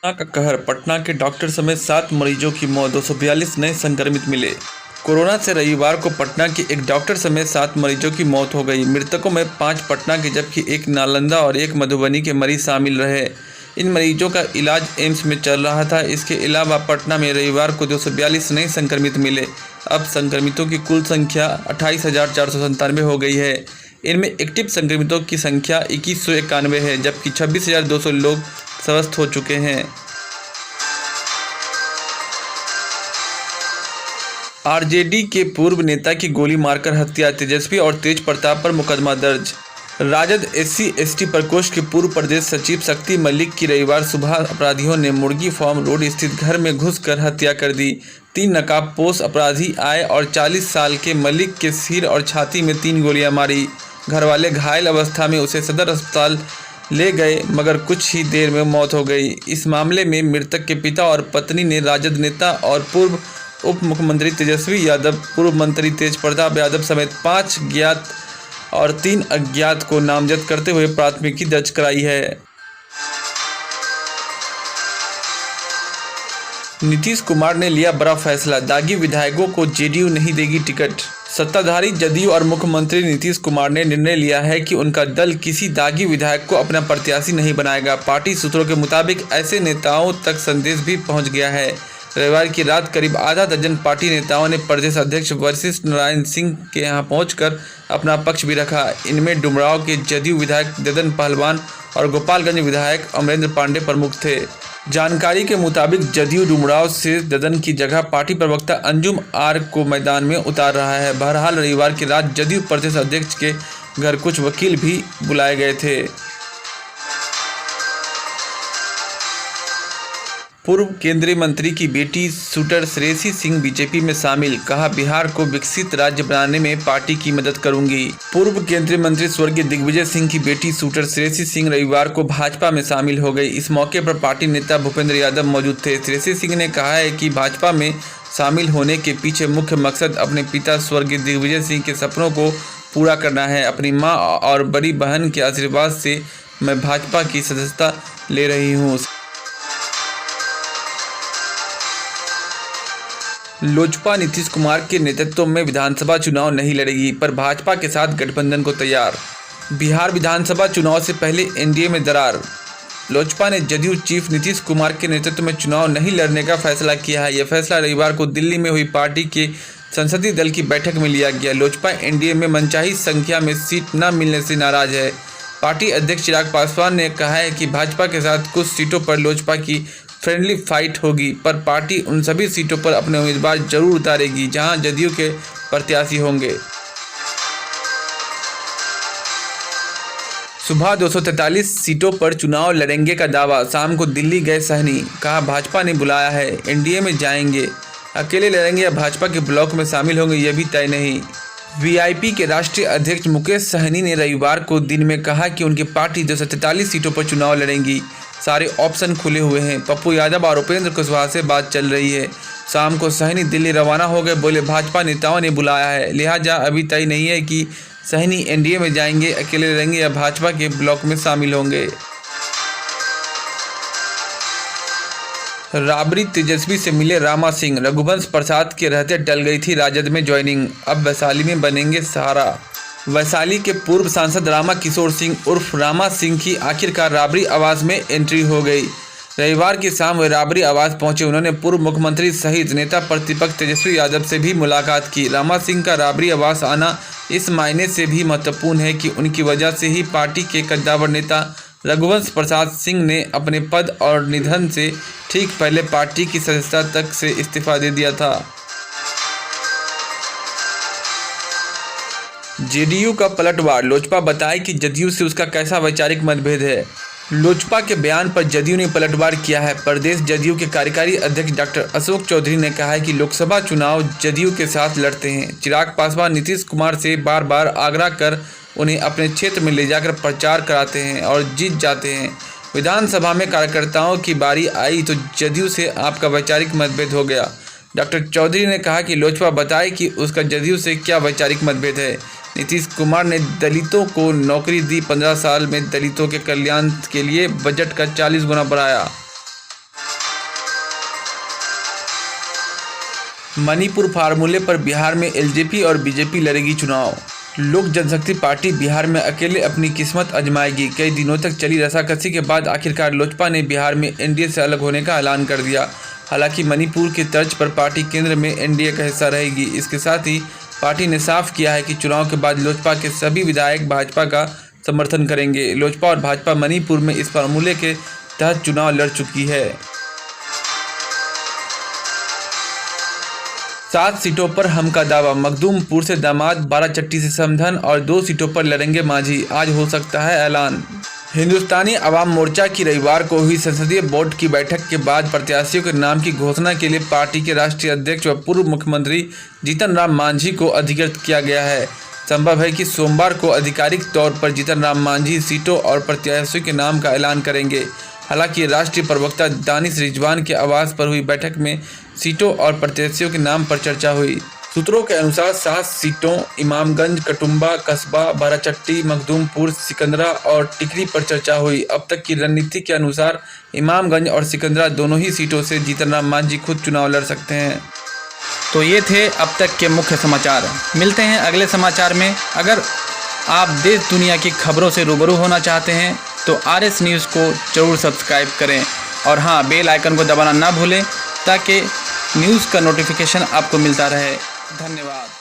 Corona का कहर, पटना के डॉक्टर समेत 7 मरीजों की मौत, 242 नए संक्रमित मिले। कोरोना से रविवार को पटना के एक डॉक्टर समेत 7 मरीजों की मौत हो गई। मृतकों में 5 पटना के जबकि एक नालंदा और एक मधुबनी के मरीज शामिल रहे। इन मरीजों का इलाज एम्स में चल रहा था। इसके अलावा पटना में रविवार को 242 नए संक्रमित मिले। अब संक्रमितों की कुल संख्या 28,497 हो गई है। इनमें एक्टिव संक्रमितों की संख्या 2191 है, जबकि 26,200 लोग स्वस्थ हो चुके हैं। आरजेडी के पूर्व नेता की गोली मारकर हत्या, तेजस्वी और तेज प्रताप पर मुकदमा दर्ज। राजद SC/ST प्रकोष्ठ के पूर्व प्रदेश सचिव शक्ति मलिक की रविवार सुबह अपराधियों ने मुर्गी फार्म रोड स्थित घर में घुसकर हत्या कर दी। 3 नकाबपोश अपराधी आए और 40 साल के मलिक के सिर और छाती में 3 गोलियां मारी। घरवाले घायल अवस्था में उसे सदर अस्पताल ले गए, मगर कुछ ही देर में मौत हो गई। इस मामले में मृतक के पिता और पत्नी ने राजद नेता और पूर्व उप मुख्यमंत्री तेजस्वी यादव, पूर्व मंत्री तेज प्रताप यादव समेत 5 ज्ञात और 3 अज्ञात को नामजद करते हुए प्राथमिकी दर्ज कराई है। नीतीश कुमार ने लिया बड़ा फैसला, दागी विधायकों को JDU नहीं देगी टिकट। सत्ताधारी जदयू और मुख्यमंत्री नीतीश कुमार ने निर्णय लिया है कि उनका दल किसी दागी विधायक को अपना प्रत्याशी नहीं बनाएगा। पार्टी सूत्रों के मुताबिक ऐसे नेताओं तक संदेश भी पहुंच गया है। रविवार की रात करीब आधा दर्जन पार्टी नेताओं ने प्रदेश अध्यक्ष वशिष्ठ नारायण सिंह के यहां पहुंचकर अपना पक्ष भी रखा। इनमें डुमरांव के जदयू विधायक ददन पहलवान और गोपालगंज विधायक अमरेंद्र पांडे प्रमुख थे। जानकारी के मुताबिक जदयू डुमरांव से ददन की जगह पार्टी प्रवक्ता अंजुम आर को मैदान में उतार रहा है। बहरहाल रविवार की रात जदयू प्रदेश अध्यक्ष के घर कुछ वकील भी बुलाए गए थे। पूर्व केंद्रीय मंत्री की बेटी शूटर श्रेयसी सिंह बीजेपी में शामिल, कहा बिहार को विकसित राज्य बनाने में पार्टी की मदद करूंगी। पूर्व केंद्रीय मंत्री स्वर्गीय दिग्विजय सिंह की बेटी शूटर श्रेयसी सिंह रविवार को भाजपा में शामिल हो गई। इस मौके पर पार्टी नेता भूपेंद्र यादव मौजूद थे। श्रेयसी सिंह ने कहा है कि भाजपा में शामिल होने के पीछे मुख्य मकसद अपने पिता स्वर्गीय दिग्विजय सिंह के सपनों को पूरा करना है। अपनी माँ और बड़ी बहन के आशीर्वाद से मैं भाजपा की सदस्यता ले रही हूँ। लोजपा नीतीश कुमार के नेतृत्व में विधानसभा चुनाव नहीं लड़ेगी, पर भाजपा के साथ गठबंधन को तैयार। बिहार विधानसभा चुनाव से पहले NDA में दरार। लोजपा ने जदयू चीफ नीतीश कुमार के नेतृत्व में चुनाव नहीं लड़ने का फैसला किया है। यह फैसला रविवार को दिल्ली में हुई पार्टी के संसदीय दल की बैठक में लिया गया। लोजपा NDA में मनचाही संख्या में सीट न मिलने से नाराज है। पार्टी अध्यक्ष चिराग पासवान ने कहा है कि भाजपा के साथ कुछ सीटों पर लोजपा की फ्रेंडली फाइट होगी, पर पार्टी उन सभी सीटों पर अपने उम्मीदवार जरूर उतारेगी जहां जदयू के प्रत्याशी होंगे। सुबह 243 सीटों पर चुनाव लड़ेंगे का दावा, शाम को दिल्ली गए सहनी, कहा भाजपा ने बुलाया है। NDA में जाएंगे, अकेले लड़ेंगे या भाजपा के ब्लॉक में शामिल होंगे यह भी तय नहीं। VIP के राष्ट्रीय अध्यक्ष मुकेश सहनी ने रविवार को दिन में कहा कि उनकी पार्टी 243 सीटों पर चुनाव लड़ेंगी। सारे ऑप्शन खुले हुए हैं। पप्पू यादव और उपेंद्र कुशवाहा से बात चल रही है। शाम को सहनी दिल्ली रवाना हो गए। बोले भाजपा नेताओं ने बुलाया है, लिहाजा अभी तय नहीं है कि सहनी NDA में जाएंगे, अकेले रहेंगे या भाजपा के ब्लॉक में शामिल होंगे। राबड़ी तेजस्वी से मिले रामा सिंह, रघुवंश प्रसाद के रहते टल गई थी राजद में ज्वाइनिंग, अब वैशाली में बनेंगे सहारा। वैशाली के पूर्व सांसद रामा किशोर सिंह उर्फ रामा सिंह की आखिरकार राबड़ी आवास में एंट्री हो गई। रविवार की शाम वे राबड़ी आवास पहुंचे। उन्होंने पूर्व मुख्यमंत्री सहित नेता प्रतिपक्ष तेजस्वी यादव से भी मुलाकात की। रामा सिंह का राबड़ी आवास आना इस मायने से भी महत्वपूर्ण है कि उनकी वजह से ही पार्टी के कद्दावर नेता रघुवंश प्रसाद सिंह ने अपने पद और निधन से ठीक पहले पार्टी की सदस्यता तक से इस्तीफा दे दिया था। JDU का पलटवार, लोजपा बताए कि जदयू से उसका कैसा वैचारिक मतभेद है। लोजपा के बयान पर जदयू ने पलटवार किया है। प्रदेश जदयू के कार्यकारी अध्यक्ष डॉक्टर अशोक चौधरी ने कहा है कि लोकसभा चुनाव जदयू के साथ लड़ते हैं। चिराग पासवान नीतीश कुमार से बार बार आग्रह कर उन्हें अपने क्षेत्र में ले जाकर प्रचार कराते हैं और जीत जाते हैं। विधानसभा में कार्यकर्ताओं की बारी आई तो जदयू से आपका वैचारिक मतभेद हो गया। डॉक्टर चौधरी ने कहा कि लोजपा बताए कि उसका जदयू से क्या वैचारिक मतभेद है। नीतीश कुमार ने दलितों को नौकरी दी, 15 साल में दलितों के कल्याण के लिए बजट का 40 गुना बढ़ाया। मणिपुर फार्मूले पर बिहार में एलजेपी और बीजेपी लड़ेगी चुनाव। लोक जनशक्ति पार्टी बिहार में अकेले अपनी किस्मत आजमाएगी। कई दिनों तक चली रसाकसी के बाद आखिरकार लोजपा ने बिहार में एनडीए से अलग होने का ऐलान कर दिया। हालांकि मणिपुर की तर्ज पर पार्टी केंद्र में एनडीए का हिस्सा रहेगी। इसके साथ ही पार्टी ने साफ किया है कि चुनाव के बाद लोजपा के सभी विधायक भाजपा का समर्थन करेंगे। लोजपा और भाजपा मणिपुर में इस फार्मूले के तहत चुनाव लड़ चुकी है। 7 सीटों पर हम का दावा। मखदूमपुर से दामाद, बाराचट्टी से समधन और 2 सीटों पर लड़ेंगे मांझी। आज हो सकता है ऐलान। हिंदुस्तानी अवाम मोर्चा की रविवार को हुई संसदीय बोर्ड की बैठक के बाद प्रत्याशियों के नाम की घोषणा के लिए पार्टी के राष्ट्रीय अध्यक्ष व पूर्व मुख्यमंत्री जीतन राम मांझी को अधिकृत किया गया है। संभव है कि सोमवार को आधिकारिक तौर पर जीतन राम मांझी सीटों और प्रत्याशियों के नाम का ऐलान करेंगे। हालांकि राष्ट्रीय प्रवक्ता दानिश रिजवान के आवास पर हुई बैठक में सीटों और प्रत्याशियों के नाम पर चर्चा हुई। सूत्रों के अनुसार 7 सीटों इमामगंज, कटुम्बा, कस्बा, बाराचट्टी, मखदूमपुर, सिकंदरा और टिकरी पर चर्चा हुई। अब तक की रणनीति के अनुसार इमामगंज और सिकंदरा दोनों ही सीटों से जीतन राम मांझी खुद चुनाव लड़ सकते हैं। तो ये थे अब तक के मुख्य समाचार। मिलते हैं अगले समाचार में। अगर आप देश दुनिया की खबरों से रूबरू होना चाहते हैं तो RS न्यूज़ को ज़रूर सब्सक्राइब करें और हाँ, बेल आइकन को दबाना ना भूलें ताकि न्यूज़ का नोटिफिकेशन आपको मिलता रहे। धन्यवाद।